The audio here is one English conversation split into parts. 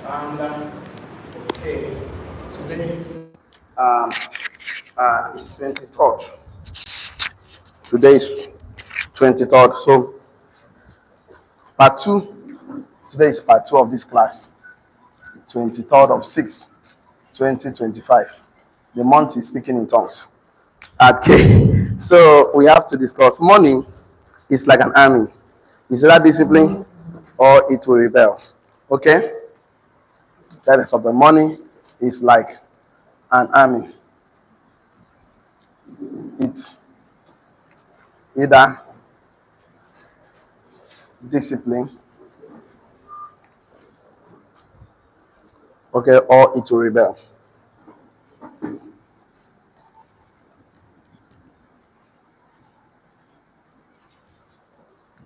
And okay, today is 23rd. Today is 23rd. So part two. Today is part two of this class. 23rd of 6, 2025. The month is speaking in tongues. Okay. So we have to discuss money is like an army. Is that discipline or it will rebel? Okay? That is what the money is like an army. It's either discipline, okay, or it will rebel.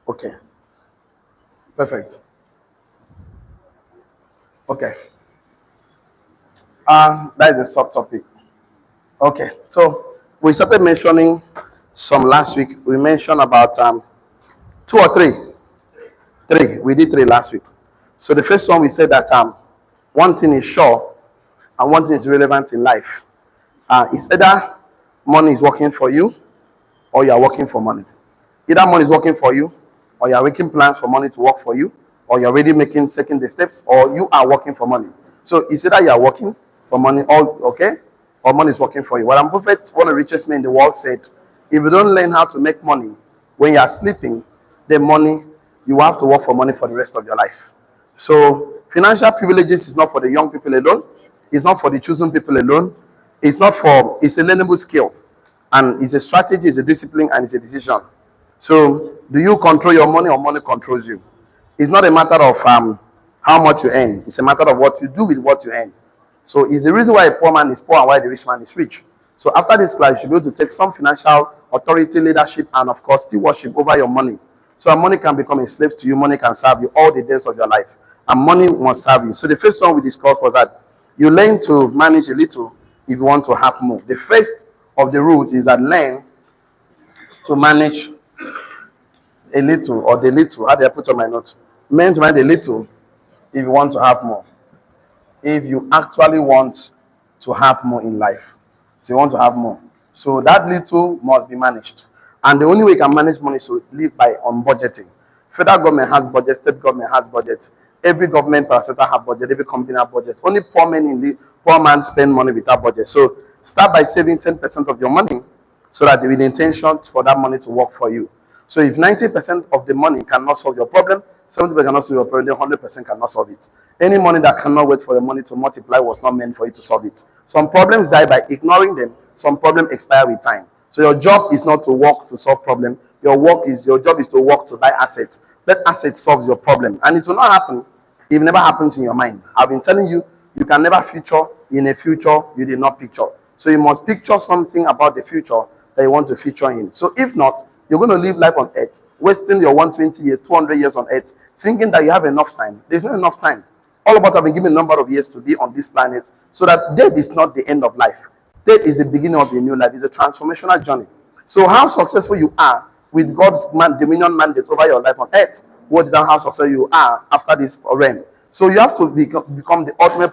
Okay, perfect. Okay, that is a subtopic. Okay, so we started mentioning some last week. We mentioned about two or three. Three. We did three last week. So the first one we said that one thing is sure and one thing is relevant in life. It's either money is working for you or you are working for money. Either money is working for you or you are making plans for money to work for you, or you're already taking the steps, or you are working for money. So it's either you are working for money or money is working for you. Warren Buffett, one of the richest men in the world, said, if you don't learn how to make money when you are sleeping, then money, you have to work for money for the rest of your life. So financial privileges is not for the young people alone. It's not for the chosen people alone. It's a learnable skill. And it's a strategy, it's a discipline, and it's a decision. So do you control your money or money controls you? It's not a matter of how much you earn. It's a matter of what you do with what you earn. So it's the reason why a poor man is poor and why the rich man is rich. So after this class, you should be able to take some financial authority, leadership, and of course, stewardship over your money. So money can become a slave to you. Money can serve you all the days of your life. And money must serve you. So the first one we discussed was that you learn to manage a little if you want to have more. The first of the rules is that learn to manage a little, or the little. How do I put on my notes? Learn to manage a little if you want to have more. If you actually want to have more in life. So you want to have more. So that little must be managed. And the only way you can manage money is to live by on budgeting. Federal government has budget, state government has budget. Every government parastatal have budget, every company have budget. Only poor man spend money without budget. So start by saving 10% of your money so that with the intention for that money to work for you. So if 90% of the money cannot solve your problem, 70% cannot solve your problem, 100% cannot solve it. Any money that cannot wait for the money to multiply was not meant for you to solve it. Some problems die by ignoring them. Some problems expire with time. So your job is not to work to solve problem. Your job is to work to buy assets. Let assets solve your problem. And it will not happen if it never happens in your mind. I've been telling you, you can never feature in a future you did not picture. So you must picture something about the future that you want to feature in. So if not, you're going to live life on earth, wasting your 120 years, 200 years on earth, thinking that you have enough time. There's not enough time. All of us have been given a number of years to be on this planet, so that death is not the end of life. Death is the beginning of a new life. It's a transformational journey. So how successful you are with God's dominion mandate over your life on earth will determine how successful you are after this realm. So you have to become the ultimate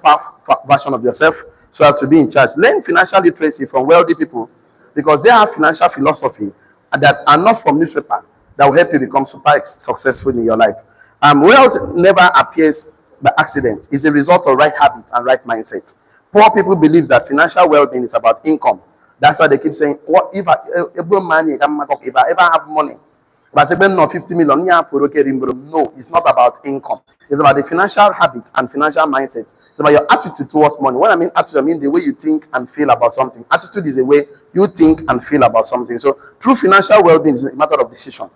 version of yourself, so you have to be in charge. Learn financial literacy from wealthy people, because they have financial philosophy that are not from newspaper that will help you become super successful in your life. Wealth never appears by accident. It's a result of right habit and right mindset. Poor people believe that financial well-being is about income. That's why they keep saying, "What if I ever have money? But even not 50 million, no, it's not about income. It's about the financial habit and financial mindset. It's about your attitude towards money. When I mean attitude, I mean the way you think and feel about something. Attitude is the way you think and feel about something. So true financial well-being is a matter of decision.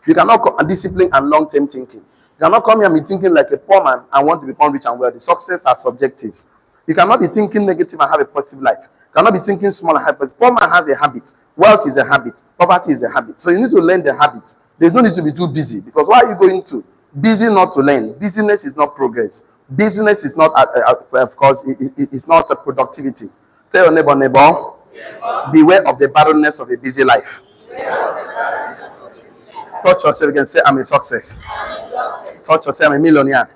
You cannot discipline and long-term thinking. You cannot come here and be thinking like a poor man and want to become rich and wealthy. Success are subjectives. You cannot be thinking negative and have a positive life. You cannot be thinking small and have a poor man has a habit. Wealth is a habit. Poverty is a habit. So you need to learn the habit. There's no need to be too busy, because why are you going to? Busy not to learn. Business is not progress. Business is not, of course, it's not a productivity. Tell your neighbor, beware of the barrenness of a busy life. Touch yourself again, say, I'm a success. Touch yourself, I'm a millionaire.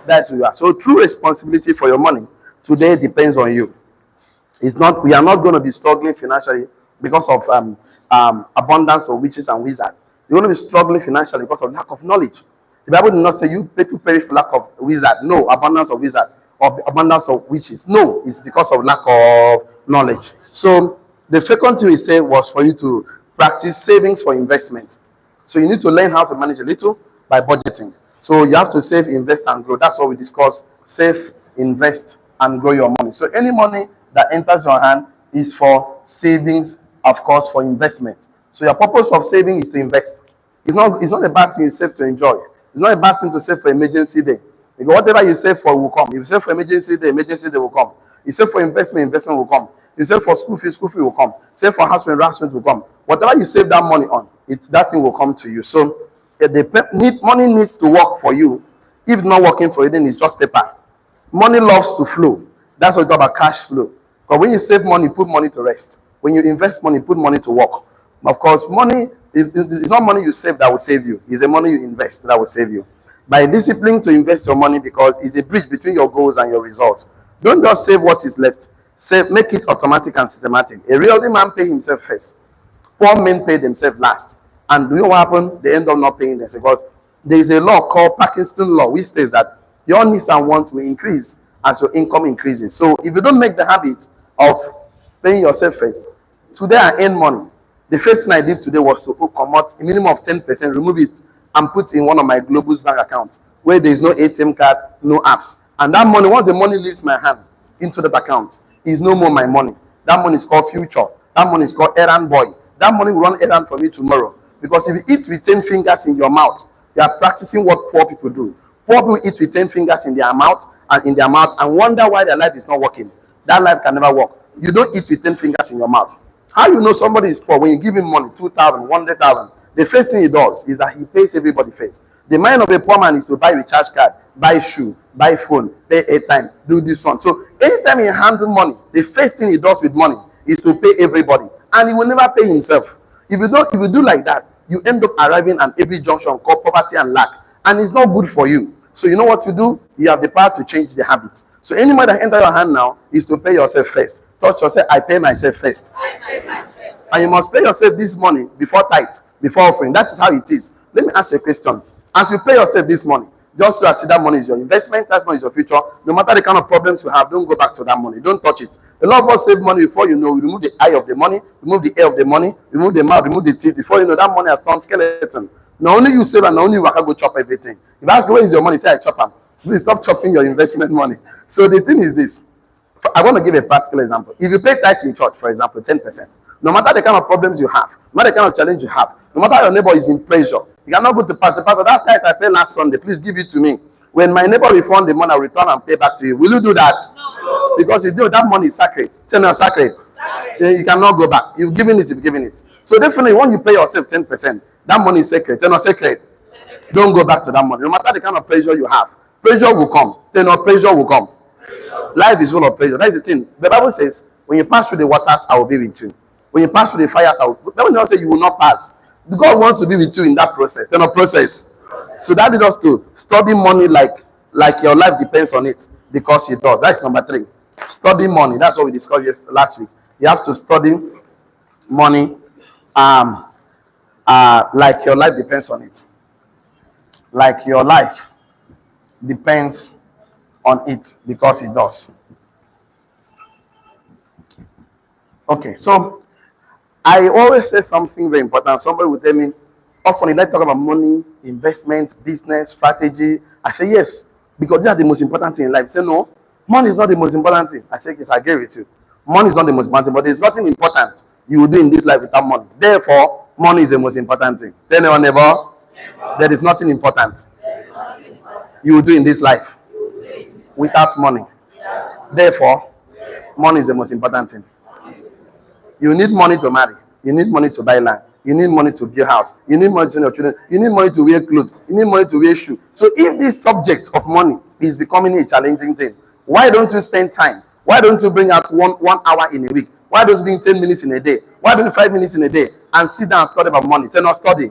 That's who you are. So true responsibility for your money today depends on you. It's not. We are not going to be struggling financially because of abundance of witches and wizards. You're going to be struggling financially because of lack of knowledge. The Bible did not say you people perish for lack of wizard. No, abundance of wizard or abundance of witches. No, it's because of lack of knowledge. So the second thing we said was for you to practice savings for investment. So you need to learn how to manage a little by budgeting. So you have to save, invest, and grow. That's what we discuss. Save, invest, and grow your money. So any money that enters your hand is for savings, of course, for investment. So your purpose of saving is to invest. It's not a bad thing you save to enjoy. It's not a bad thing to save for emergency day. Because whatever you save for will come. If you save for emergency day will come. You save for investment will come. You save for school fee will come. Save for house rent will come. Whatever you save that money on, that thing will come to you. So money needs to work for you. If not working for you, then it's just paper. Money loves to flow. That's what we talk about, cash flow. But when you save money, put money to rest. When you invest money, put money to work. Of course, money, it's not money you save that will save you. It's the money you invest that will save you. By discipline to invest your money, because it's a bridge between your goals and your results. Don't just save what is left. Save, make it automatic and systematic. A real man pay himself first. Poor men pay themselves last. And do you know what happened? They end up not paying themselves, because there is a law called Parkinson law, which says that your needs and wants will increase as your income increases. So if you don't make the habit of paying yourself first, today I earn money. The first thing I did today was to come out a minimum of 10%, remove it, and put in one of my Global's bank accounts where there is no ATM card, no apps. And that money, once the money leaves my hand into that account, is no more my money. That money is called future. That money is called errand boy. That money will run errand for me tomorrow. Because if you eat with 10 fingers in your mouth, you are practicing what poor people do. Poor people eat with 10 fingers in their mouth and wonder why their life is not working. That life can never work. You don't eat with 10 fingers in your mouth. How you know somebody is poor? When you give him money, 2,000, 100,000, the first thing he does is that he pays everybody first. The mind of a poor man is to buy recharge card, buy shoe, buy phone, pay airtime, do this one. So anytime he handles money, the first thing he does with money is to pay everybody, and he will never pay himself. If you do like that, you end up arriving at every junction called poverty and lack, and it's not good for you. So you know what to do? You have the power to change the habit. So any money that enter your hand now is to pay yourself first. Touch yourself, I pay myself first. And you must pay yourself this money before tithe, before offering. That is how it is. Let me ask you a question. As you pay yourself this money, just to see that money is your investment, that money is your future. No matter the kind of problems you have, don't go back to that money. Don't touch it. A lot of us save money before you know. We remove the eye of the money, remove the ear of the money, remove the mouth, remove the teeth. Before you know, that money has turned skeleton. Not only you save and not only you can go chop everything. If I ask where is your money, say I chop them. Please stop chopping your investment money. So the thing is this. I want to give a practical example. If you pay tithe in church, for example, 10%, no matter the kind of problems you have, no matter the kind of challenge you have, no matter your neighbor is in pressure, you cannot go to pastor. Pastor, that tithe I paid last Sunday, please give it to me. When my neighbor refund the money, I'll return and pay back to you. Will you do that? No. Because you know that money is sacred. Tell me, sacred. You cannot go back. You've given it, you've given it. So definitely, when you pay yourself 10%, that money is sacred. Tell me, sacred. Don't go back to that money. No matter the kind of pressure you have, pressure will come. Tell me, pressure will come. Life is full of pressure. That's the thing. The Bible says, when you pass through the waters, I will be with you. When you pass through the fires, I will. The Bible doesn't say you will not pass. God wants to be with you in that process. Then a process. So that leads us to study money like your life depends on it, because it does. That's number 3. Study money. That's what we discussed last week. You have to study money like your life depends on it. Like your life depends on it, because it does. Okay, so I always say something very important. Somebody will tell me, often they talk about money, investment, business, strategy. I say yes, because these are the most important thing in life. Say no, money is not the most important thing. I say yes, I agree with you. Money is not the most important thing, but there's nothing important you will do in this life without money. Therefore, money is the most important thing. Tell anyone neighbor, there is nothing important you will do in this life without money. Therefore, money is the most important thing. You need money to marry. You need money to buy land. You need money to build a house. You need money to send your children. You need money to wear clothes. You need money to wear shoes. So if this subject of money is becoming a challenging thing, why don't you spend time? Why don't you bring out one hour in a week? Why don't you bring 10 minutes in a day? Why don't you 5 minutes in a day and sit down and study about money? Tell not study.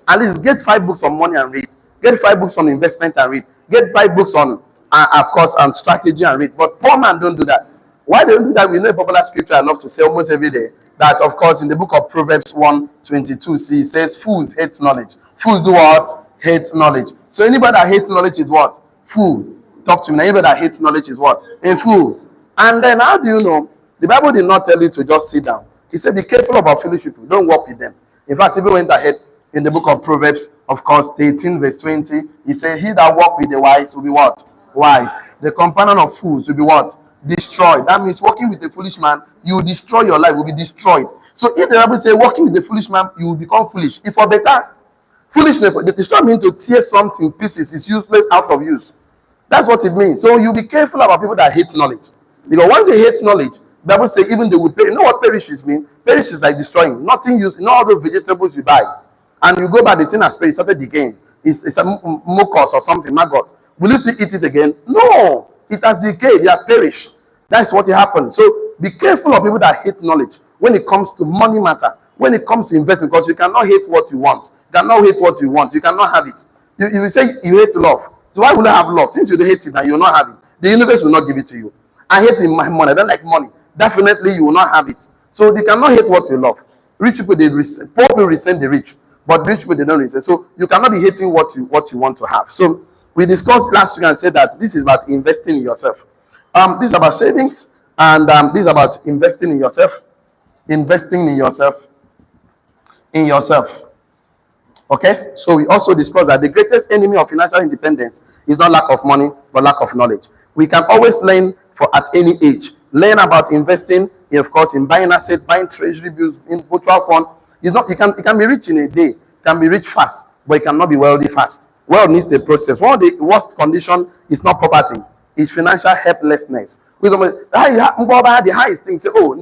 At least get 5 books on money and read. Get 5 books on investment and read. buy books on, of course, on strategy and read. But poor man don't do that. Why they don't do that? We know a popular scripture I love to say almost every day. That, of course, in the book of Proverbs 1:22c, it says, "Fools hate knowledge." Fools do what? Hate knowledge. So anybody that hates knowledge is what? Fool. Talk to me. Anybody that hates knowledge is what? A fool. And then how do you know? The Bible did not tell you to just sit down. He said, be careful about foolish people. Don't walk with them. In fact, even went ahead in the book of Proverbs, of course, 18 verse 20, he said, he that walk with the wise will be what? Wise. The companion of fools will be what? Destroyed. That means walking with a foolish man, you will destroy your life, will be destroyed. So if the Bible say walking with a foolish man, you will become foolish. If for better, foolishness, the destroy means to tear something in pieces, is useless, out of use. That's what it means. So you be careful about people that hate knowledge. Because once they hate knowledge, the Bible says even they will perish. You know what perishes mean? Perish is like destroying. Nothing used, not all those vegetables you buy. And you go back, the thing has perished, started decaying. It's a mucus or something, maggot. Will you still eat it again? No. It has decayed, it has perished. That's what happened. So be careful of people that hate knowledge when it comes to money matter, when it comes to investment, because you cannot hate what you want. You cannot hate what you want. You cannot have it. You will say you hate love. So why would I have love? Since you don't hate it and you will not have it, the universe will not give it to you. I hate my money. I don't like money. Definitely you will not have it. So they cannot hate what you love. Rich people, poor people resent the rich, but rich people, they don't resent. So you cannot be hating what you want to have. So we discussed last week and said that this is about investing in yourself. This is about savings, and this is about investing in yourself. Investing in yourself. In yourself. Okay? So we also discussed that the greatest enemy of financial independence is not lack of money, but lack of knowledge. We can always learn at any age. Learn about investing, of course, in buying assets, buying treasury bills, in mutual fund. It's not, you can be rich in a day, can be rich fast, but it cannot be wealthy fast. Wealth needs the process. One of the worst condition is not poverty, it's financial helplessness. The highest thing, say, oh,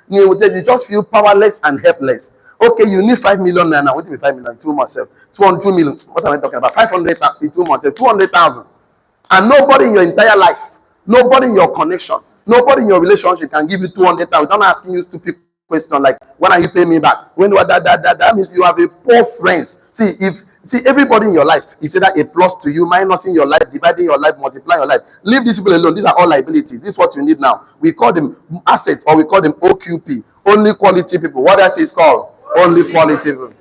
you just feel powerless and helpless. Okay, you need 5 million naira. What do you mean 5 million? 2 months. 2 million. What am I talking about? 500,000 2 months. 200,000. And nobody in your entire life, nobody in your connection, nobody in your relationship can give you 200,000 without asking you stupid questions like, when are you paying me back? When that means you have a poor friends. See, everybody in your life is either a plus to you, minusing your life, dividing your life, multiplying your life. Leave these people alone. These are all liabilities. This is what you need now. We call them assets, or we call them OQP, only quality people. What else is called? Only quality people.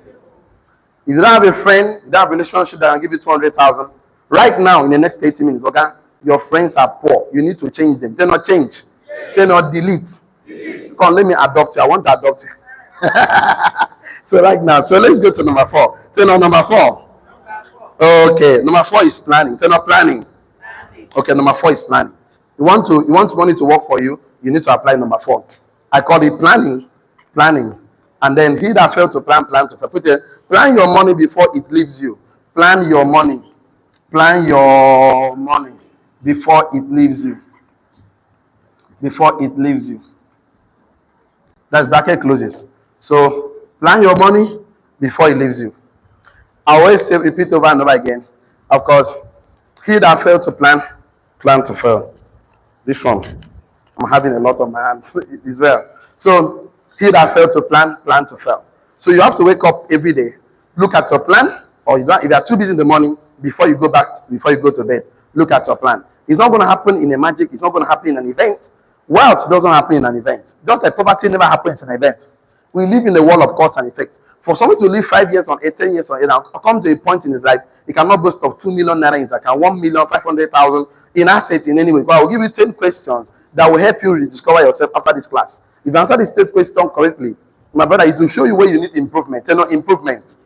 If you don't have a friend, you don't have a relationship that can give you 200,000, right now in the next 80 minutes, okay, your friends are poor. You need to change them. They not change. They not delete. Come, let me adopt you. I want to adopt you. So right now, so let's go to number 4. Turn on number 4. Okay, number 4 is planning. Turn on planning. Okay, number 4 is planning. You want money to work for you, you need to apply number 4. I call it planning. And then he that failed to plan to fail. Plan your money before it leaves you. Plan your money. Plan your money before it leaves you. Before it leaves you. That's bracket closes. So plan your money before it leaves you. I always say, repeat over and over again. Of course, he that failed to plan to fail. This one, I'm having a lot on my hands as well. So he that failed to plan to fail. So you have to wake up every day, look at your plan, or if you are too busy in the morning, before you go to bed, look at your plan. It's not going to happen in a magic. It's not going to happen in an event. Wealth doesn't happen in an event. Just like poverty never happens in an event. We live in a world of cause and effect. For someone to live 5 years on 10 years on 8, now come to a point in his life, he cannot boast of 2 million naira in his account, 1,500,000 in assets in any way. But I will give you 10 questions that will help you rediscover yourself after this class. If you answer this 10 question correctly, my brother, it will show you where you need improvement. Improvement.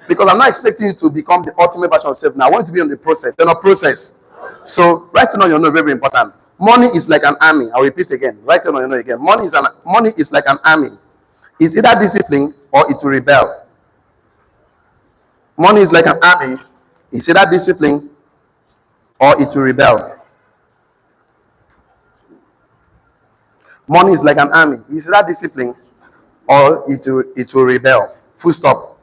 Because I'm not expecting you to become the ultimate version of yourself now. I want you to be on the process. Process. So writing on your note, very, very important. Money is like an army. I'll repeat again. Write it on your note again. Money is like an army. It's either discipline or it will rebel. Money is like an army. It's either discipline or it will rebel. Money is like an army. It's either discipline or it will rebel. Full stop.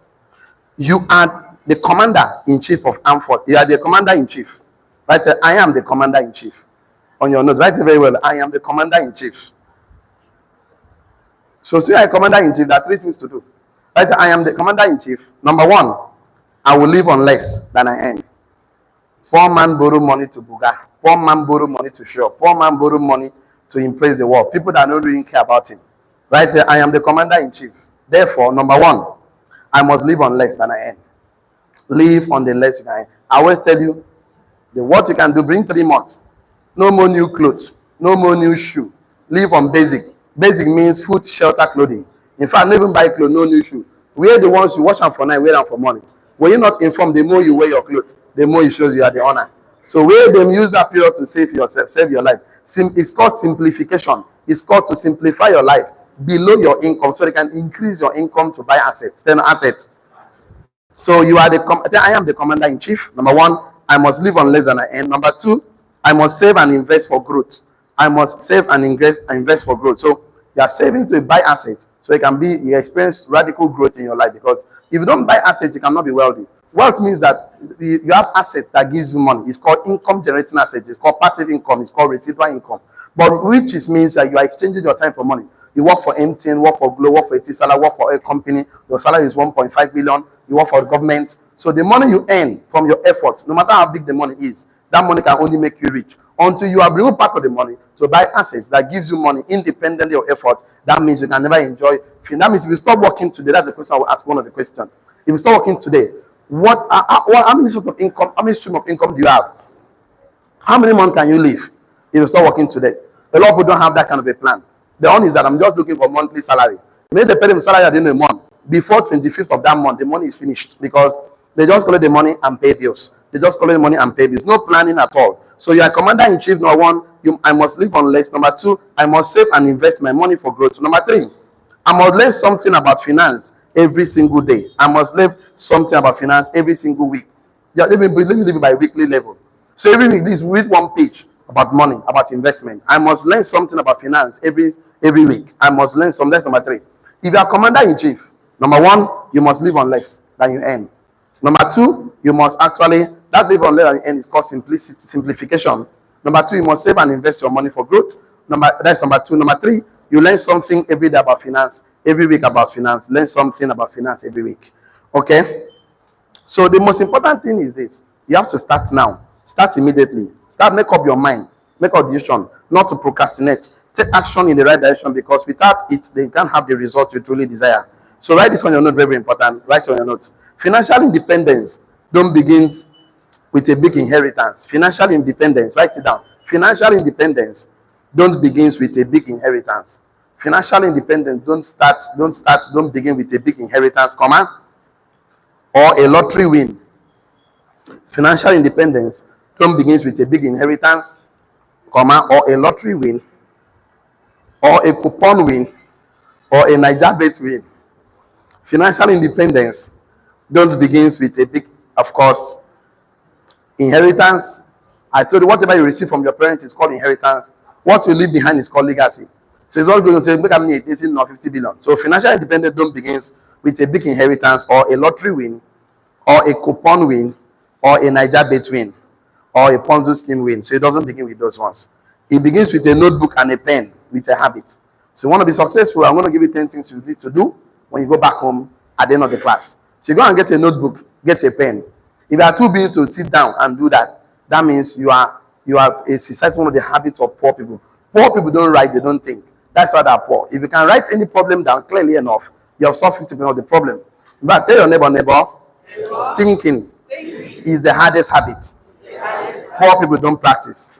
You are the commander-in-chief of armed force. You are the commander-in-chief. Right? I am the commander-in-chief. On your note, write it very well. I am the commander-in-chief. So say I am commander-in-chief, there are 3 things to do. Right? I am the commander-in-chief. Number 1, I will live on less than I earn. Poor man borrow money to buga. Poor man borrow money to show. Poor man borrow money to impress the world. People that don't really care about him. Right? I am the commander in chief. Therefore, number one, I must live on less than I earn. Live on the less you can earn. I always tell you, the what you can do, bring 3 months. No more new clothes. No more new shoe. Live on basic. Basic means food, shelter, clothing. In fact, not even buy clothes, no new shoe. Wear the ones you wash them for night, wear them for morning. When you're not informed, the more you wear your clothes, the more it shows you are the owner. So wear them, use that period to save yourself, save your life. It's called simplification. It's called to simplify your life below your income so they can increase your income to buy assets. Then assets. So you are I am the commander in chief. Number one, I must live on less than I earn. Number two, I must save and invest for growth. I must save and invest for growth. So you are saving to buy assets so you experience radical growth in your life. Because if you don't buy assets, you cannot be wealthy. Wealth means that you have assets that gives you money. It's called income generating assets. It's called passive income. It's called residual income. But which means that you are exchanging your time for money. You work for MTN, work for Glo, work for Etisala, work for a company. Your salary is 1.5 billion. You work for the government. So the money you earn from your efforts, no matter how big the money is, that money can only make you rich. Until you have removed part of the money to buy assets that gives you money independently of effort, that means you can never enjoy. That means if you stop working today, that's the question I will ask, one of the questions. If you start working today, how many sort of income, how many stream of income do you have? How many months can you live if you start working today? A lot of people don't have that kind of a plan. The one is that I'm just looking for monthly salary. Maybe they pay them salary at the end of the month. Before 25th of that month, the money is finished because they just collect the money and pay bills. They just collect the money and pay bills. No planning at all. So you are commander in chief. Number one, I must live on less. Number two, I must save and invest my money for growth. Number three, I must learn something about finance every single day. I must learn something about finance every single week. Yeah, let me live it by weekly level. So every week, this read one page about money, about investment. I must learn something about finance every week. I must learn something. That's number three. If you are commander in chief, number one, you must live on less than you earn. Number two, you must actually, that live on less than you earn is called simplification. Number two, you must save and invest your money for growth. That's number two. Number three, you learn something every day about finance, every week about finance. Learn something about finance every week. Okay? So the most important thing is this. You have to start now. Start immediately. Make up your mind. Make a decision. Not to procrastinate. Take action in the right direction, because without it, they can't have the result you truly desire. So write this on your note, very important. Write on your note. Financial independence don't begin with a big inheritance. Financial independence, write it down. Financial independence don't begin with a big inheritance. Financial independence don't begin with a big inheritance, comma, or a lottery win. Financial independence don't begin with a big inheritance, comma, or a lottery win, or a coupon win, or a Niger bet win. Financial independence don't begin with a big, of course, inheritance. I told you, whatever you receive from your parents is called inheritance. What you leave behind is called legacy. So it's all going to say, make me 18 or 50 billion. So financial independence don't begin with a big inheritance, or a lottery win, or a coupon win, or a Niger bet win, or a Ponzi scheme win. So it doesn't begin with those ones. It begins with a notebook and a pen, with a habit. So you want to be successful, I'm going to give you 10 things you need to do when you go back home at the end of the class. So you go and get a notebook, get a pen. If you are too busy to sit down and do that, that means you are exercising one of the habits of poor people. Poor people don't write, they don't think. That's why they're poor. If you can write any problem down clearly enough, you have solved 50% of the problem. But tell your neighbor, thinking is the hardest habit. Poor people don't practice.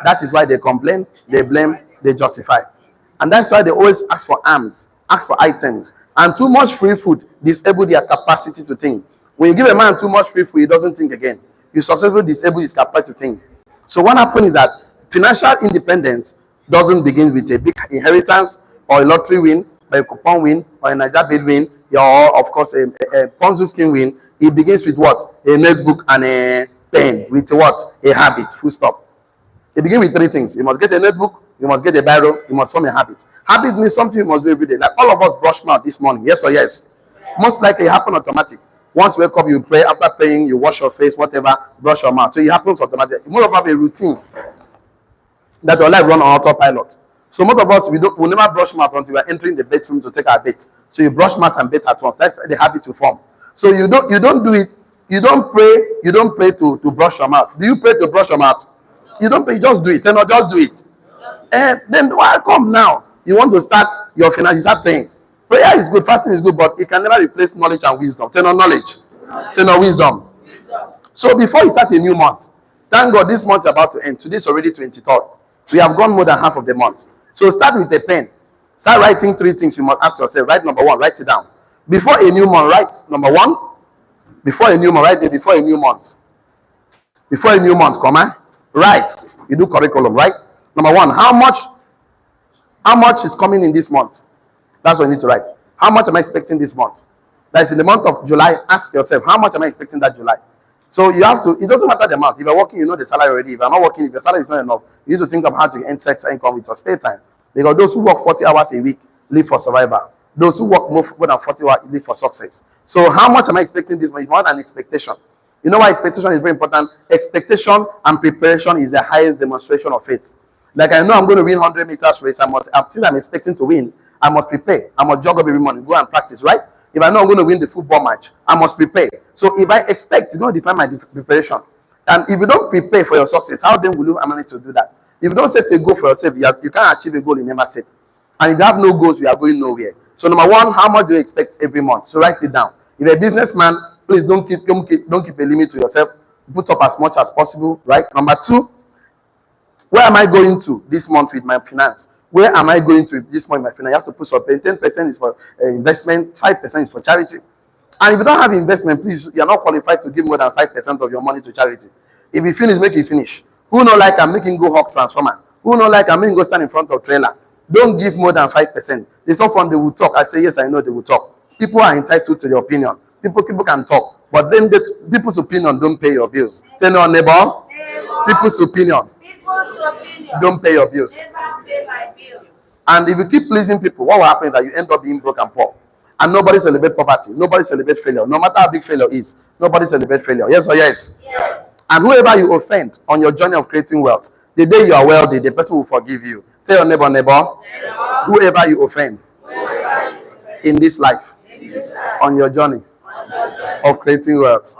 That is why they complain, they blame, they justify. And that's why they always ask for arms, ask for items. And too much free food disable their capacity to think. When you give a man too much free food, he doesn't think again. You successfully disable his capacity to think. So what happens is that financial independence doesn't begin with a big inheritance, or a lottery win, or a coupon win, or a Niger bet win, or of course a Ponzi scheme win. It begins with what? A notebook and a pen. With what? A habit. Full stop. It begins with three things. You must get a notebook, you must get a biro, you must form a habit. Habit means something you must do every day. Like all of us brush mouth this morning. Yes or yes? Most likely it happens automatic. Once you wake up, you pray. After praying, you wash your face, whatever, brush your mouth. So it happens automatically. Most of us have a routine that your life run on autopilot. So most of us, we never brush mouth until we are entering the bedroom to take our bath. So you brush mouth and bath at once. That's the habit you form. So you don't do it You don't pray to brush your mouth. Do you pray to brush your mouth? You don't pray, you just do it. You know, just do it. And then why come now? You want to start your finance, you start praying. Prayer is good, fasting is good, but it can never replace knowledge and wisdom. Tell no knowledge. Tell no wisdom. So before you start a new month, thank God this month is about to end. Today is already 23rd. We have gone more than half of the month. So start with a pen. Start writing 3 things you must ask yourself. Write number 1, write it down. Before a new month, write number 1. Before a new month, write it before a new month. Before a new month, comma, write. You do curriculum, right? Number 1, how much is coming in this month? That's what you need to write. How much am I expecting this month? That is in the month of July. Ask yourself, how much am I expecting that July? So you have to, it doesn't matter the amount. If you're working, you know the salary already. If you're not working, if your salary is not enough, you need to think of how to earn extra income with your spare time. Because those who work 40 hours a week live for survival. Those who work more than 40 hours live for success. So how much am I expecting this month? It's more than expectation. You know why expectation is very important? Expectation and preparation is the highest demonstration of faith. Like I know I'm going to win 100 meters race. I'm expecting to win. I must prepare. I must jog up every morning, go and practice, right? If I know I'm going to win the football match, I must prepare. So if I expect, it's going to define my preparation. And if you don't prepare for your success, how then will you manage to do that? If you don't set a goal for yourself, you can't achieve a goal you never set. And if you have no goals, you are going nowhere. So number 1, how much do you expect every month? So write it down. If you're a businessman, please don't keep a limit to yourself. Put up as much as possible, right? Number 2, where am I going to this month with my finance? Where am I going to this month with my finance? You have to put something. 10% is for investment, 5% is for charity. And if you don't have investment, please, you're not qualified to give more than 5% of your money to charity. If you finish, make it finish. Who know like I'm making go hawk transformer? Who know like I'm making go stand in front of trailer? Don't give more than 5%. There's some fun, they will talk. I say, yes, I know they will talk. People are entitled to their opinion. People can talk. But then people's opinion don't pay your bills. Say no, neighbor. People's opinion don't pay your bills. And if you keep pleasing people, what will happen is that you end up being broke and poor. And nobody celebrates poverty. Nobody celebrates failure. No matter how big failure is, nobody celebrates failure. Yes or yes? Yes. And whoever you offend on your journey of creating wealth, the day you are wealthy, the person will forgive you. Tell your neighbor. Whoever you offend in this life, on your journey of creating wealth,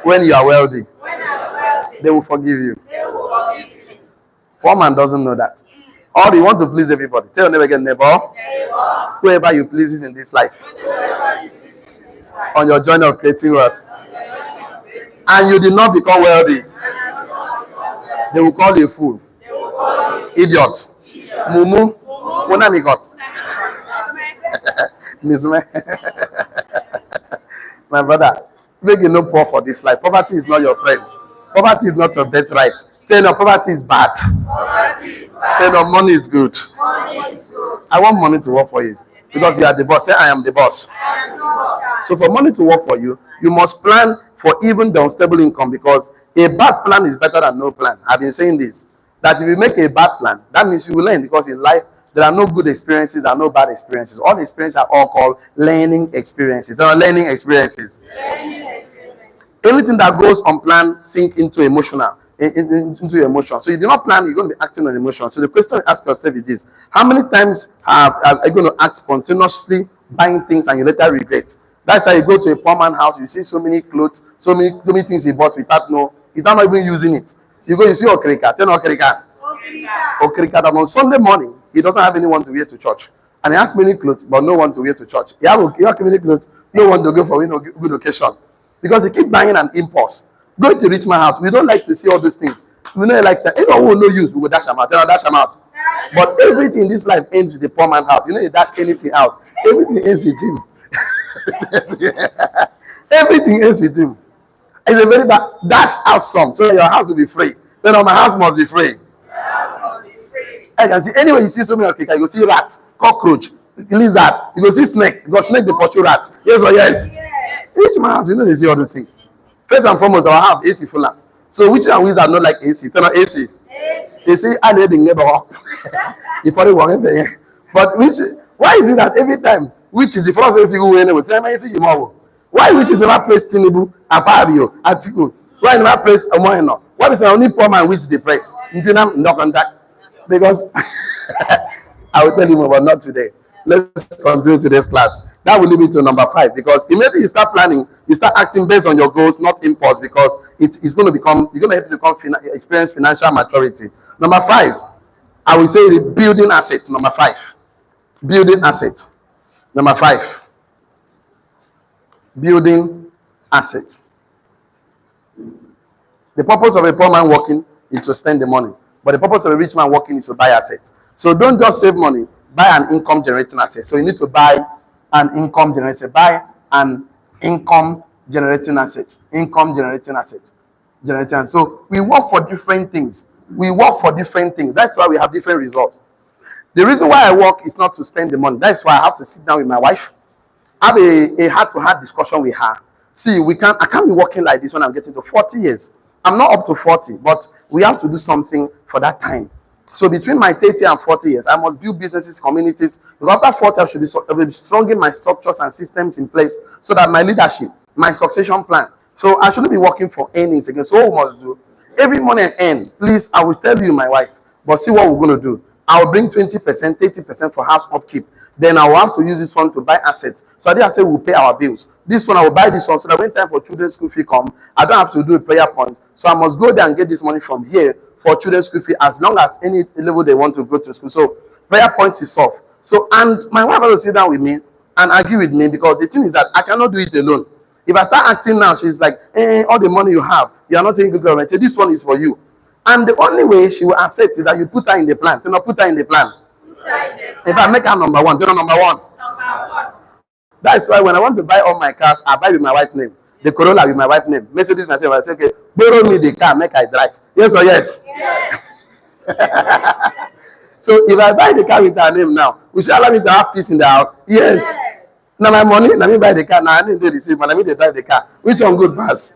when you are wealthy, they will forgive you. Poor man doesn't know that. Or you want to please everybody. Tell your neighbor again, neighbor. Whoever you please in this life, on your journey of creating wealth, and you did not become wealthy, they will call you a fool, idiot, mumu, monamigot. My brother, make you no poor for this life. Poverty is not your friend. Poverty is not your birthright. Tell your poverty is bad. Tell your money is good. I want money to work for you because you are the boss. Say I am the boss. So for money to work for you, you must plan for even the unstable income, because a bad plan is better than no plan. I've been saying this, that if you make a bad plan, that means you will learn, because in life there are no good experiences and no bad experiences. All experiences are all called learning experiences. They are learning experiences. Anything that goes unplanned sink into emotional. Into your emotion. So you do not plan, you're going to be acting on emotion. So the question ask yourself is this: how many times are you going to act spontaneously, buying things, and you later regret? That's how you go to a poor man's house, you see so many clothes, so many things he bought without not even using it. You go, you see Okrika. Tell Okrika. Okrika that on Sunday morning, he doesn't have anyone to wear to church. And he has many clothes, but no one to wear to church. He has many clothes, no one to go for good occasion. Because he keep buying an impulse. Go to rich man house. We don't like to see all these things. We don't like to say, anyone who no use, we will dash them out. Dash them out. But everything in this life ends with the poor man's house. You know, you dash anything out. Everything ends with him. Everything ends with him. It's a very bad dash out some, so your house will be free. Then my house must be free. I can see anywhere you see so many people, you go see rat, cockroach, lizard, you go see snake, you go snake the pursue rat. Yes or yes? Rich man house, you know they see all these things. First and foremost, our house AC full of. So which and wizard not like AC? Turn on AC. They say I need the neighbor. You probably won't there. But why is it that every time which is the first way you win with why which is never praise Tinubu, Apabio, Atiku? Why never praise Omoeno? What is the only poor man which they praise? Because I will tell you more, but not today. Let's continue today's class. That will lead me to number 5, because immediately you start planning, you start acting based on your goals, not impulse, because it's going to become, you're going to help you to experience financial maturity. Number 5, I will say the building asset. Number 5, building asset. Number 5, building asset. The purpose of a poor man working is to spend the money, but the purpose of a rich man working is to buy assets. So don't just save money, buy an income generating asset. So you need to buy an income generating, buy an income generating asset, income generating asset, generating. So we work for different things. We work for different things. That's why we have different results. The reason why I work is not to spend the money. That's why I have to sit down with my wife, have a heart-to-heart discussion with her. See, I can't be working like this when I'm getting to 40 years. I'm not up to 40, but we have to do something for that time. So between my 30 and 40 years, I must build businesses, communities. Because after 40, I should be strong in my structures and systems in place so that my leadership, my succession plan. So I shouldn't be working for earnings again. So what we must do, every money I earn, please, I will tell you, my wife, but see what we're going to do. I'll bring 20%, 30% for house upkeep. Then I will have to use this one to buy assets. So I say we'll pay our bills. This one, I will buy this one so that when time for children's school fee come, I don't have to do a prayer point. So I must go there and get this money from here for children's school fee as long as any level they want to go to school. So prayer point is solved. So, and my wife has to sit down with me and argue with me, because the thing is that I cannot do it alone. If I start acting now, she's like, all the money you have, you are not taking good care of it. I say, this one is for you. And the only way she will accept is that you put her in the plan. So, not put her in the plan. If I make her number 1, tell her number 1. That's why when I want to buy all my cars, I buy with my wife's name. The Corolla with my wife's name. Mercedes myself, I say, okay, borrow me the car, make I drive. Yes or yes? Yes. So if I buy the car with her name now, will she allow me to have peace in the house? Yes. Now my money, let me buy the car. Now I need to receive, but let me drive the car. Which one good pass?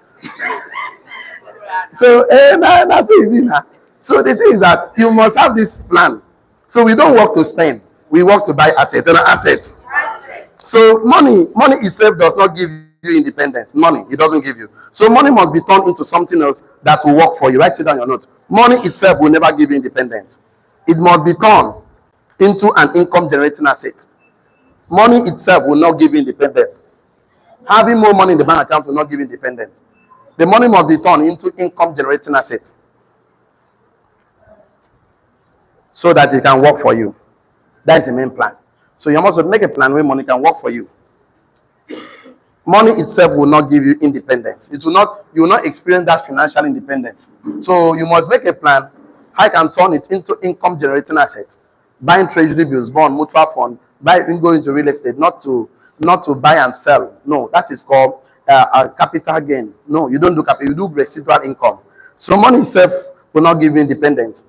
So that's what it is. So the thing is that you must have this plan. So we don't work to spend, we work to buy assets. And assets. So money itself does not give you independence. Money, it doesn't give you. So money must be turned into something else that will work for you. Write it down your notes. Money itself will never give you independence. It must be turned into an income generating asset. Money itself will not give you independence. Having more money in the bank account will not give you independence. The money must be turned into income generating asset so that it can work for you. That is the main plan. So you must make a plan where money can work for you. Money itself will not give you independence. You will not experience that financial independence. So you must make a plan how you can turn it into income generating assets. Buying treasury bills, bond, mutual fund, go into real estate, not to buy and sell. No, that is called a capital gain. No, you don't do capital, you do residual income. So money itself will not give you independence.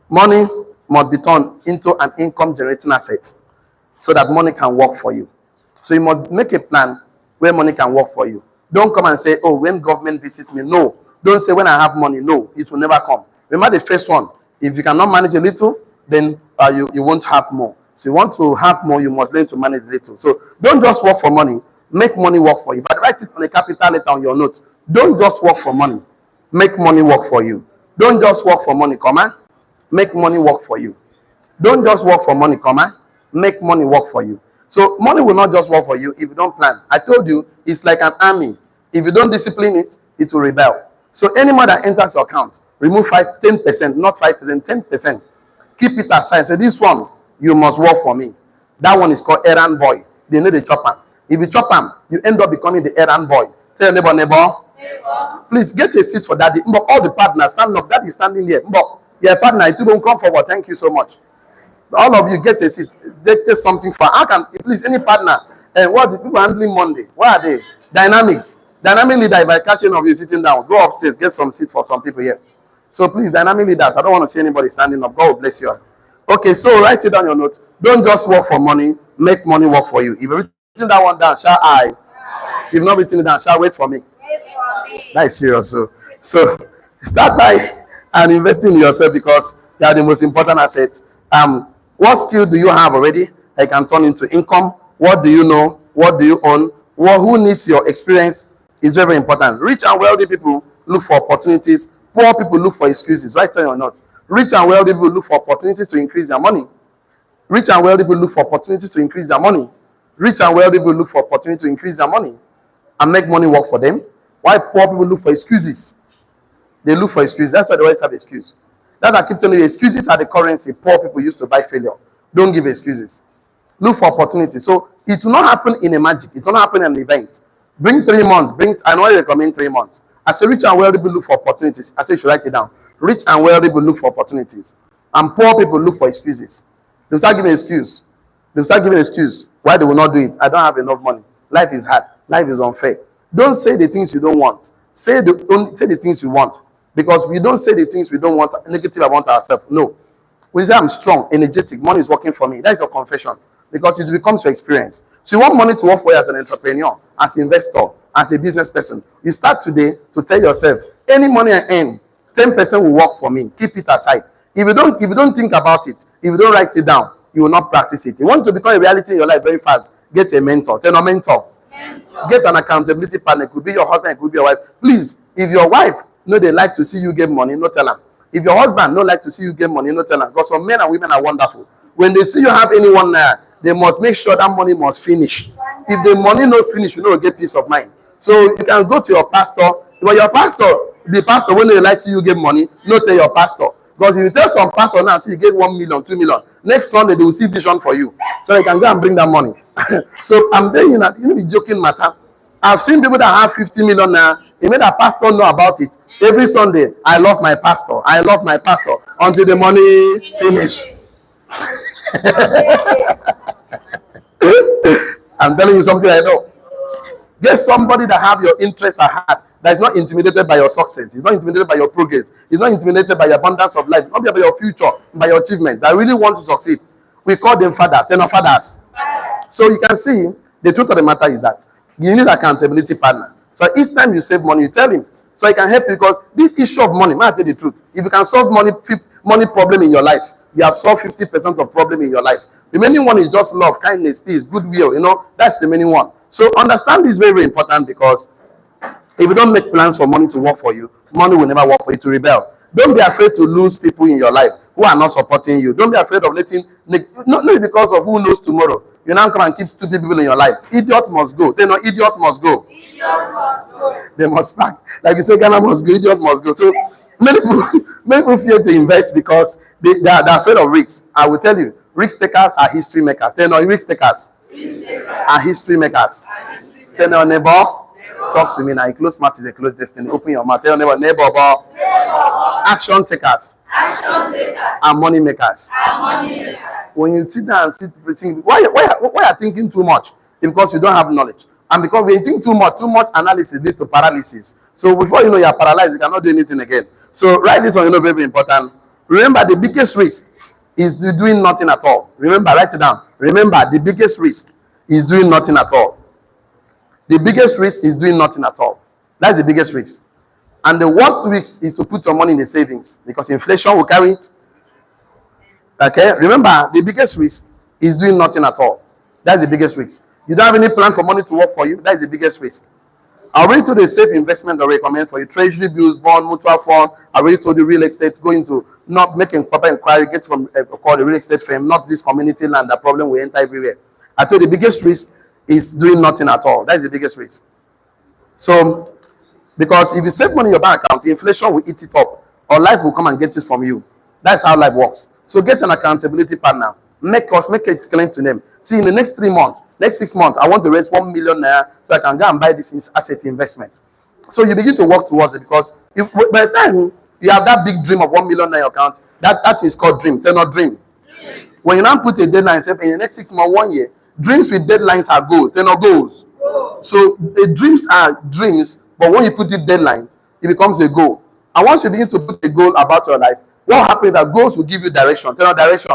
Money must be turned into an income generating asset so that money can work for you. So you must make a plan where money can work for you. Don't come and say, oh, when government visits me. No. Don't say when I have money. No, it will never come. Remember the first one. If you cannot manage a little, then you won't have more. So you want to have more, you must learn to manage little. So don't just work for money. Make money work for you. But write it on a capital letter on your note. Don't just work for money. Make money work for you. Don't just work for money, comma. Make money work for you. Don't just work for money, comma. Make money work for you. So money will not just work for you if you don't plan. I told you, it's like an army. If you don't discipline it, it will rebel. So any money that enters your account, remove 10%, not 5%, 10%. Keep it aside. Say, this one, you must work for me. That one is called errand boy. They know the chopper. If you chop them, you end up becoming the errand boy. Tell your neighbor. Please get a seat for daddy. All the partners, stand up. Daddy is standing here. Your partner, it won't come forward. Thank you so much. All of you get a seat. Get something for. How can please any partner? And what the people handling Monday? What are they? Dynamics. Dynamic leader. If I catch any of you sitting down, go upstairs. Get some seat for some people here. So please, dynamic leaders. I don't want to see anybody standing up. God bless you. Okay, so write it down your notes. Don't just work for money. Make money work for you. If you're written that one down, shall I? If not written it down, shall wait for me. That is serious. So start by and investing in yourself because you are the most important asset. What skill do you have already that can turn into income? What do you know? What do you own? Who needs your experience is very, very important. Rich and wealthy people look for opportunities. Poor people look for excuses. Right or not? Rich and wealthy people look for opportunities to increase their money. Rich and wealthy people look for opportunities to increase their money. Rich and wealthy people look for opportunity to increase their money and make money work for them, while poor people look for excuses. They look for excuses. That's why they always have excuse. That's why I keep telling you, excuses are the currency poor people use to buy failure. Don't give excuses. Look for opportunity. So it will not happen in a magic. It will not happen in an event. Bring 3 months. I know I recommend 3 months. I say rich and wealthy people look for opportunities. I say you should write it down. Rich and wealthy people look for opportunities. And poor people look for excuses. They'll start giving excuse. They'll start giving excuse why they will not do it. I don't have enough money. Life is hard. Life is unfair. Don't say the things you don't want. Don't say the things you want. Because we don't say the things we don't want negative about ourselves. No. When you say I'm strong, energetic, money is working for me, that is your confession. Because it becomes your experience. So you want money to work for you as an entrepreneur, as an investor, as a business person. You start today to tell yourself, any money I earn, 10% will work for me. Keep it aside. If you don't think about it, if you don't write it down, you will not practice it. You want to become a reality in your life very fast, get a mentor. Tell a mentor. Get an accountability partner. It could be your husband, it could be your wife. Please, if your wife they like to see you get money, no tell them. If your husband like to see you get money, no tell them. Because some men and women are wonderful. When they see you have anyone there, they must make sure that money must finish. If the money not finish, you get peace of mind. So you can go to your pastor. But your pastor, the pastor, when they like to see you get money, no tell your pastor. Because if you tell some pastor now, see you get 1 million, 2 million, next Sunday they will see vision for you. So they can go and bring that money. So I'm telling you that you be joking matter. I've seen people that have 50 million now. They made a pastor know about it. Every Sunday, I love my pastor. I love my pastor until the money finish. I'm telling you something I know. Get somebody that have your interest at heart, that is not intimidated by your success. He's not intimidated by your progress. He's not intimidated by your abundance of life. Not by your future, by your achievement. That really want to succeed. We call them fathers. They're not fathers. So you can see, the truth of the matter is that you need accountability partner. So each time you save money, you tell him. So he can help you, because this issue of money, I tell you the truth. If you can solve money problem in your life, you have solved 50% of problem in your life. The remaining one is just love, kindness, peace, goodwill. That's the remaining one. So understand this very, very important, because if you don't make plans for money to work for you, money will never work for you to rebel. Don't be afraid to lose people in your life who are not supporting you. Don't be afraid of letting, not because of who knows tomorrow. You now come and keep stupid people in your life. Idiot must go. They know idiot must go. Idiot must go. They must pack. Like you say, Ghana must go. Idiot must go. So many people fear to invest because they're afraid of risks. I will tell you, risk takers are history makers. They know risk takers are history makers. Tell your neighbor, talk to me now. A closed mouth is a closed destiny. Open your mouth. Tell your neighbor, action takers are money makers. When you sit down and sit think, why are thinking too much? It's because you don't have knowledge. And because when you think too much analysis leads to paralysis. So before you know you're paralyzed, you cannot do anything again. So write this on, very, very important. Remember, the biggest risk is doing nothing at all. Remember, write it down. Remember, the biggest risk is doing nothing at all. The biggest risk is doing nothing at all. That's the biggest risk. And the worst risk is to put your money in the savings, because inflation will carry it. Okay? Remember, the biggest risk is doing nothing at all. That's the biggest risk. You don't have any plan for money to work for you. That's the biggest risk. I already told you the safe investment I recommend for you. Treasury bills, bond, mutual fund. I already told you real estate. Go into not making proper inquiry. Get from call the real estate firm, not this community land. The problem will enter everywhere. I told you the biggest risk is doing nothing at all. That's the biggest risk. So, because if you save money in your bank account, inflation will eat it up, or life will come and get it from you. That's how life works. So get an accountability partner. Make it clear to them. See, in the next 3 months, next 6 months, I want to raise 1 million naira so I can go and buy this asset investment. So you begin to work towards it, because by the time you have that big dream of 1 million naira account, that is called dream. It's not dream. When you now put a deadline, say in the next 6 months, 1 year, dreams with deadlines are goals. They're not goals. So the dreams are dreams, but when you put it deadline, it becomes a goal. And once you begin to put a goal about your life, what happens is that goals will give you direction. Tell direction.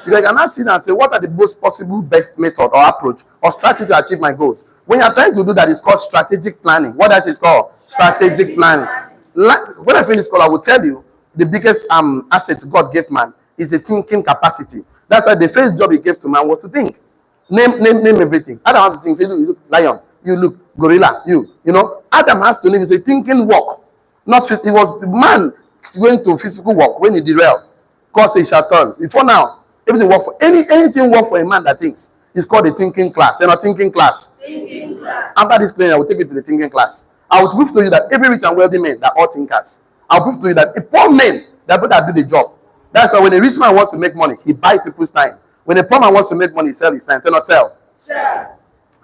You can now sit and say, what are the most possible best method or approach or strategy to achieve my goals? When you're trying to do that, it's called strategic planning. What else is called? Strategic planning. When I finish school, I will tell you the biggest asset God gave man is the thinking capacity. That's why the first job he gave to man was to think. Name everything. Adam has to think. You look lion. You look gorilla. You know. Adam has to live. It's a thinking work. Not it was man going to physical work when he derailed. Cause he shall turn. Before now, everything work for anything work for a man that thinks. It's called the thinking class. You're not thinking class. Thinking class. After this class, I will take you to the thinking class. I will prove to you that every rich and wealthy men, they're all thinkers. I'll prove to you that a poor man, they're good at do the job. That's why when a rich man wants to make money, he buy people's time. When a poor man wants to make money, he sell his time. Tell not sell. Sir.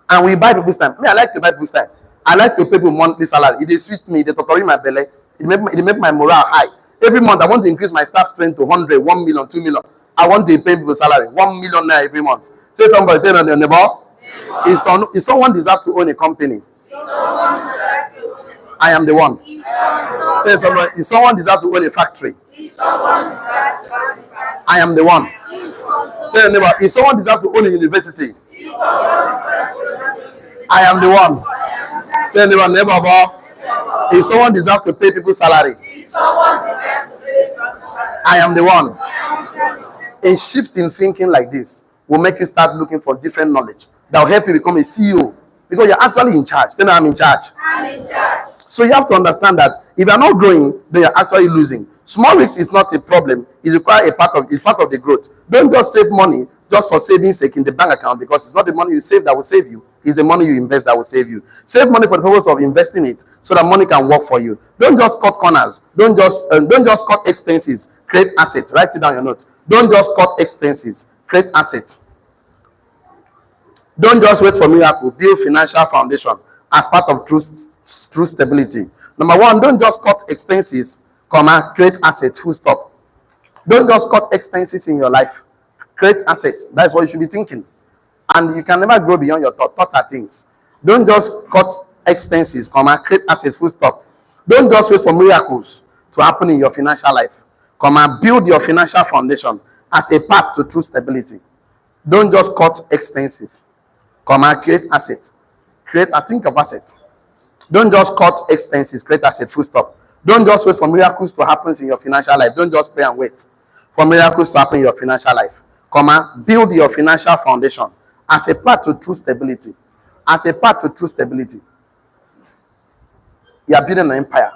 And we buy people's time. Me, I like to buy people's time. I like to pay people monthly salary. It is sweet me. They torture my belly. It make my morale high. Every month, I want to increase my staff strength to 100, 1 million, 2 million. I want to pay people salary. 1 million naira every month. Say somebody, tell them the neighbor. If someone deserves to own a company, I am the one. Say somebody, if someone deserves to own a factory, I am the one. Tell the neighbor, if someone deserves to own a university, I am the one. Tell the neighbor, if someone deserves to pay people salary, I am the one. A shift in thinking like this will make you start looking for different knowledge that will help you become a CEO because you're actually in charge. Then I'm in charge. I'm in charge. So you have to understand that if you're not growing, then you're actually losing. Small risks is not a problem. It requires it's part of the growth. Don't just save money just for saving sake in the bank account because it's not the money you save that will save you. It's the money you invest that will save you. Save money for the purpose of investing it so that money can work for you. Don't just cut corners. Don't just cut expenses. Create assets. Write it down your notes. Don't just cut expenses. Create assets. Don't just wait for miracle. Build financial foundation as part of true stability. Number one, don't just cut expenses, create assets, full stop. Don't just cut expenses in your life. Create assets. That's what you should be thinking. And you can never grow beyond your thought. Thoughts are things. Don't just cut expenses, create assets, full stop. Don't just wait for miracles to happen in your financial life. Build your financial foundation as a path to true stability. Don't just cut expenses. Create assets. Think of assets. Don't just cut expenses, create assets, full stop. Don't just wait for miracles to happen in your financial life. Don't just pray and wait for miracles to happen in your financial life. Build your financial foundation as a path to true stability. As a path to true stability. You are building an empire.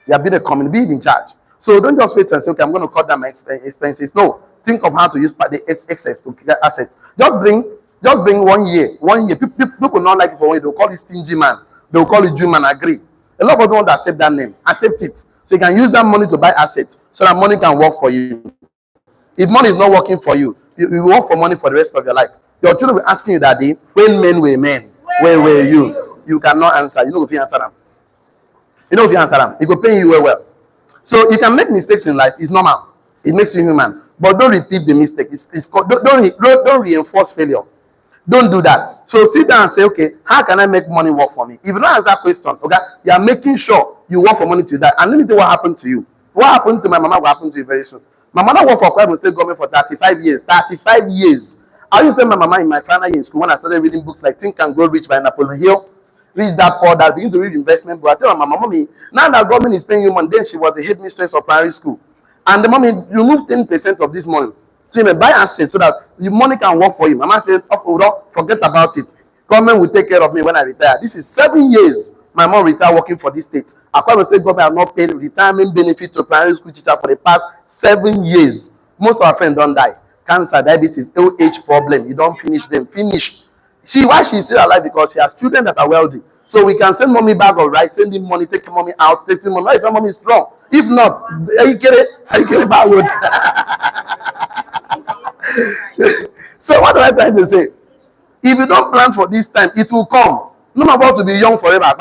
You are building a community. Be in charge. So don't just wait and say, okay, I'm going to cut down my expenses. No. Think of how to use the excess to get assets. Just bring 1 year. 1 year. People not like it for 1 year. They'll call it stingy man. They'll call it Jew man. Agree. A lot of people want to accept that name. Accept it. So you can use that money to buy assets so that money can work for you. If money is not working for you, you work for money for the rest of your life. Your children will be asking you that day, when men were men, where were you? You cannot answer. You know if you answer them. You know if you answer them. It will pay you well. So you can make mistakes in life. It's normal. It makes you human. But don't repeat the mistake. It's called, don't reinforce failure. Don't do that. So sit down and say, okay, how can I make money work for me? If you don't ask that question, okay, you are making sure you work for money to that. And let me tell you what happened to you. What happened to my mama will happen to you very soon. My mother worked for Kwara State government for 35 years. 35 years. I used to tell my mama in my final year in school when I started reading books like Think and Grow Rich by Napoleon Hill. Read that Paul that begin to read investment book. I tell my mama, mommy, now that government is paying you money, then she was the headmistress of primary school. And the mommy remove 10% of this money. So you may buy assets so that the money can work for you. Mama said, oh, forget about it. Government will take care of me when I retire. This is 7 years my mom retired working for this state. Akwa State government has not paid retirement benefit to primary school teacher for the past 7 years. Most of our friends don't die. Cancer, diabetes, old age problem. You don't finish them. Finish. Why she's still alive? Because she has children that are wealthy. So we can send mommy bag of rice, send him money, take mommy out, take him money. If mommy is strong. If not, are you kidding about wood? So what am I trying to say? If you don't plan for this time, it will come. None of us will be young forever.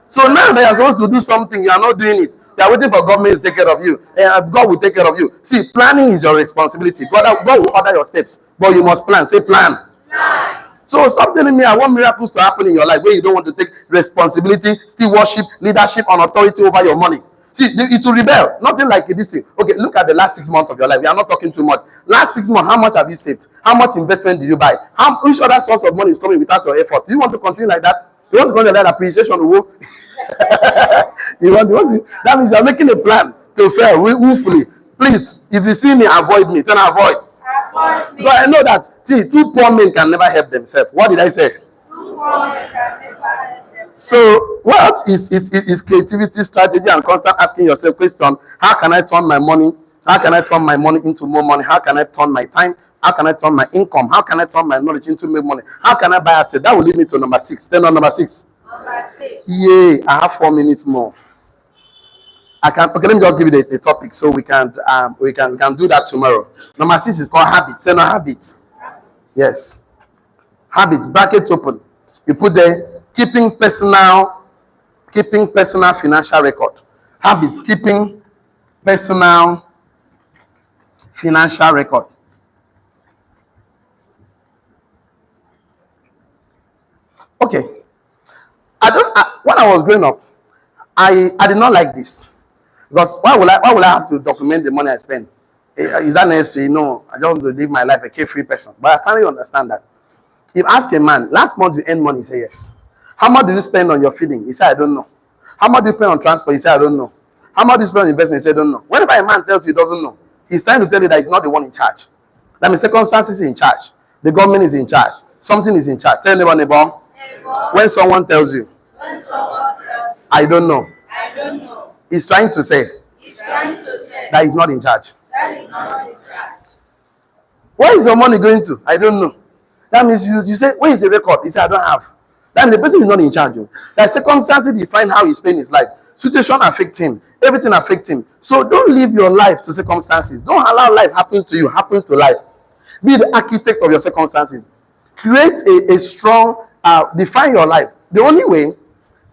So now that you're supposed to do something, you are not doing it. You are waiting for government to take care of you. God will take care of you. See, planning is your responsibility. God will order your steps, but you must plan. Say plan. So stop telling me I want miracles to happen in your life where you don't want to take responsibility, stewardship, leadership, and authority over your money. See, it will rebel. Nothing like this thing. Okay, look at the last 6 months of your life. We are not talking too much. Last 6 months, how much have you saved? How much investment did you buy? Which other source of money is coming without your effort? Do you want to continue like that? You want to continue like that appreciation? That means you are making a plan to fail willfully. Please, if you see me, avoid me. Then avoid. Because I know that, see, 2 poor men can never help themselves. What did I say? 2 poor men can never help. So what is creativity, strategy, and constant asking yourself question, how can I turn my money? How can I turn my money into more money? How can I turn my time How can I turn my income? How can I turn my knowledge into make money? How can I buy asset? That will lead me to number 6. Turn on number 6. Number 6. Yay! I have 4 minutes more. I can. Okay, let me just give you the topic so we can do that tomorrow. Number 6 is called habit. Say no habit. Yes, habit. Bracket open. You put there keeping personal financial record. Habit. Keeping personal financial record. Okay. When I was growing up, I did not like this because why will I have to document the money I spend? Is that necessary? No, I just want to live my life a carefree person. But I finally understand that. If ask a man, last month you earned money, he say yes. How much do you spend on your feeding? He said, I don't know. How much do you spend on transport? He said, I don't know. How much do you spend on investment? He said, I don't know. Whenever a man tells you he doesn't know, he's trying to tell you that he's not the one in charge. That means circumstances is in charge. The government is in charge. Something is in charge. Tell neighbor. When someone tells you, I don't know, he's trying to say that he's not in charge. Where is your money going to? I don't know. That means you say, where is the record? He said, I don't have. That means the person is not in charge. That circumstances define how he spends his life. Situation affects him. Everything affects him. So don't live your life to circumstances. Don't allow life happens to you, happens to life. Be the architect of your circumstances. Create a strong, define your life. The only way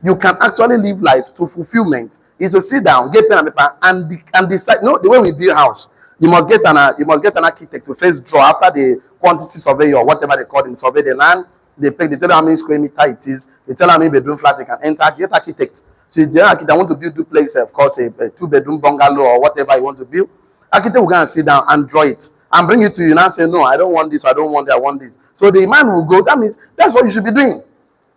you can actually live life to fulfillment is to sit down, get pen and paper, and decide. No, the way we build house, you must get an architect to first draw after the quantity survey or whatever they call him, survey the land. They tell you how many square meter it is. They tell how many bedroom flat you can enter. Get architect. So if the architect want to build duplex, of course, a 2-bedroom bungalow or whatever you want to build, architect will go and sit down and draw it and bring it to you. Now say, no, I don't want this. I don't want that. I want this. So the man will go. That means that's what you should be doing.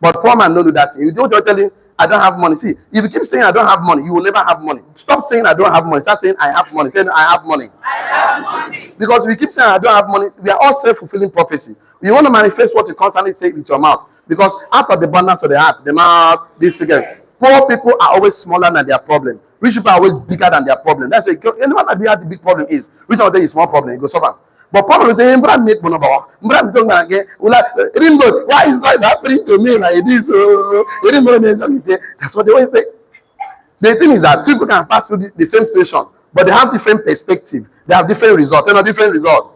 But poor man don't do that. You don't tell him, I don't have money. See, if you keep saying I don't have money, you will never have money. Stop saying I don't have money. Start saying I have money. Tell I have money. I have money. Because if you keep saying I don't have money, we are all self-fulfilling prophecy. You want to manifest what you constantly say with your mouth. Because out of the abundance of the heart, the mouth, this speaker. Poor people are always smaller than their problem. Rich people are always bigger than their problem. That's why anyone that the big problem is, which one is small problem, it goes over. But problem is saying, why is life happening to me like this? That's what they always say. The thing is that two people can pass through the same situation, but they have different perspective. They have different results. Different results.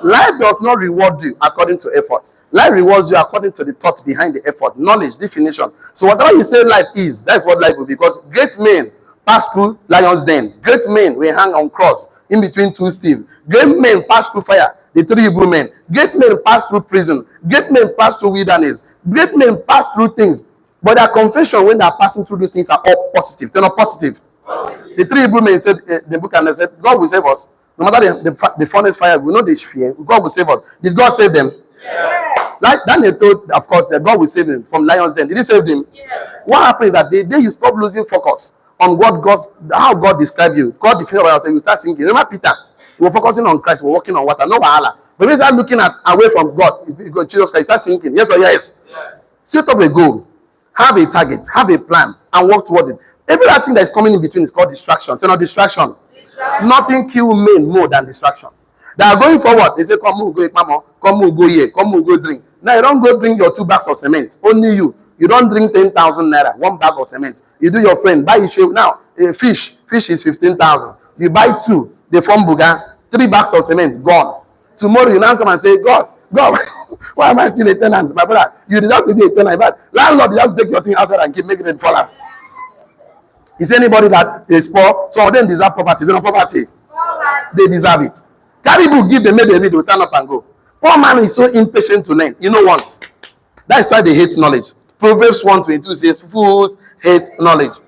Life does not reward you according to effort. Life rewards you according to the thought behind the effort, knowledge, definition. So whatever you say life is, that's what life will be. Because great men pass through lion's den. Great men will hang on cross in between two steel. Great men pass through fire. The 3 Hebrew men. Great men pass through prison. Great men pass through wilderness. Great men pass through things. But their confession when they are passing through those things are all positive. They're not positive. The 3 Hebrew men said, the book and they said, God will save us. No matter the furnace fire, we know they fear. God will save us. Did God save them? Yes. Like Daniel told, of course, that God will save them from lions den. Did he save them? Yes. What happened is that they you stop losing focus on how God described you. God defines about yourself, you start thinking. Remember Peter? We were focusing on Christ, we were walking on water, no wahala. But when you start looking away from God, Jesus Christ, start thinking, yes or yes? Yes. Set up a goal, have a target, have a plan, and work towards it. Every other thing that is coming in between is called distraction. Turn on distraction. Nothing kill men more than distraction. They are going forward. They say, come, go, mama, come, go here, come, go drink. Now you don't go drink your 2 bags of cement. Only you. You don't drink 10,000 naira, 1 bag of cement. You do your friend, buy a shave. Now, a fish is 15,000. You buy 2, they form buga, 3 bags of cement, gone. Tomorrow you now come and say, God, why am I still a tenant? My brother, you deserve to be a tenant. But landlord, you just take your thing outside and keep making it fall out. Is anybody that is poor? Some of them deserve property. They don't property. They deserve it. Caribou give them, make them read, they stand up and go. Poor man is so impatient to learn. You know what? That's why they hate knowledge. Proverbs 1:22 says, fools hate knowledge.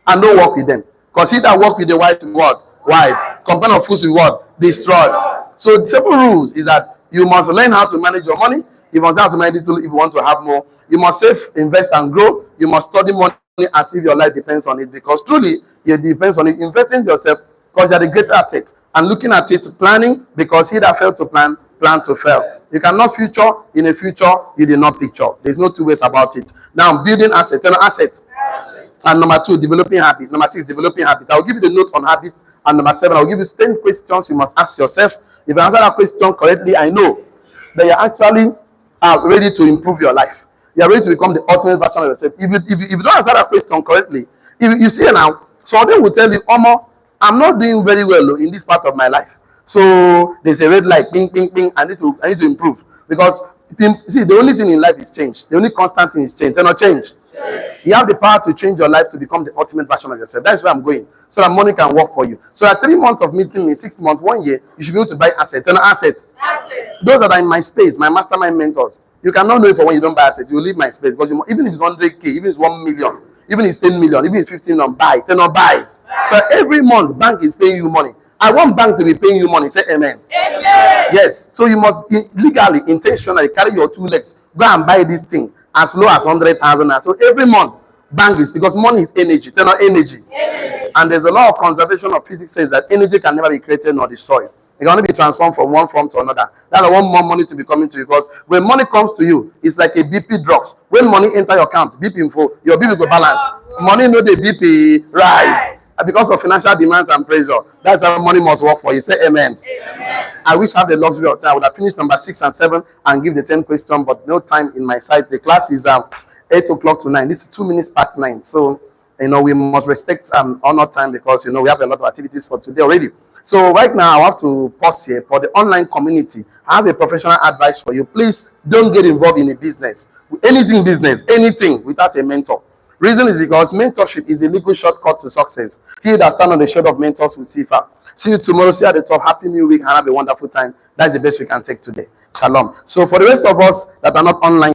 And don't work with them. Because he that work with the wise is what? Wise. Companion of fools with what? Destroy. So the simple rules is that you must learn how to manage your money. You must have to manage little if you want to have more. You must save, invest, and grow. You must study money as if your life depends on it. Because truly, it depends on it. Investing in yourself because you are the greater asset. And looking at it, planning, because he that failed to plan to fail. You cannot future in a future you did not picture. There's no 2 ways about it. Now, building assets, assets. And number 2, developing habits. Number 6, developing habits. I'll give you the note on habits. And number 7, I'll give you 10 questions you must ask yourself If you answer that question correctly, I know that you're actually ready to improve your life. You're ready to become the ultimate version of yourself. If you don't answer that question correctly, if you see now, some of them will tell you, Omo, I'm not doing very well in this part of my life. So there's a red light, ping, ping, ping. I need to improve. Because see, the only thing in life is change. The only constant thing is change. They not change. You have the power to change your life to become the ultimate version of yourself. That's where I'm going. So that money can work for you. So at 3 months of meeting me, 6 months, 1 year, you should be able to buy assets. An asset. Those that are in my space, my mastermind mentors. You cannot know it for when you don't buy assets. You leave my space because even if it's 100K, even if it's 1 million, even if it's 10 million, even if it's 15 million, buy, 10 or buy. So every month, bank is paying you money. I want bank to be paying you money. Say amen. Amen. Yes. So you must be legally, intentionally carry your 2 legs. Go and buy this thing as low as 100,000. So every month, bank is because money is energy. It's not energy. And there's a law of conservation of physics says that energy can never be created nor destroyed. It can only be transformed from one form to another. That's why I want more money to be coming to you, because when money comes to you, it's like a BP drops. When money enter your account, BP info, your BP go balance. Money no the BP rise. Because of financial demands and pressure. That's how money must work for you. Say amen. I wish I have the luxury of time. I would have finished number 6 and 7 and give the 10 question, but no time in my side. The class is 8 o'clock to 9. This is 2 minutes past 9. So, we must respect and honor time because, we have a lot of activities for today already. So right now, I have to pause here for the online community. I have a professional advice for you. Please don't get involved in a business. Anything without a mentor. Reason is because mentorship is a legal shortcut to success. He that stand on the shade of mentors will see far. See you tomorrow. See you at the top. Happy New Week and have a wonderful time. That's the best we can take today. Shalom. So for the rest of us that are not online,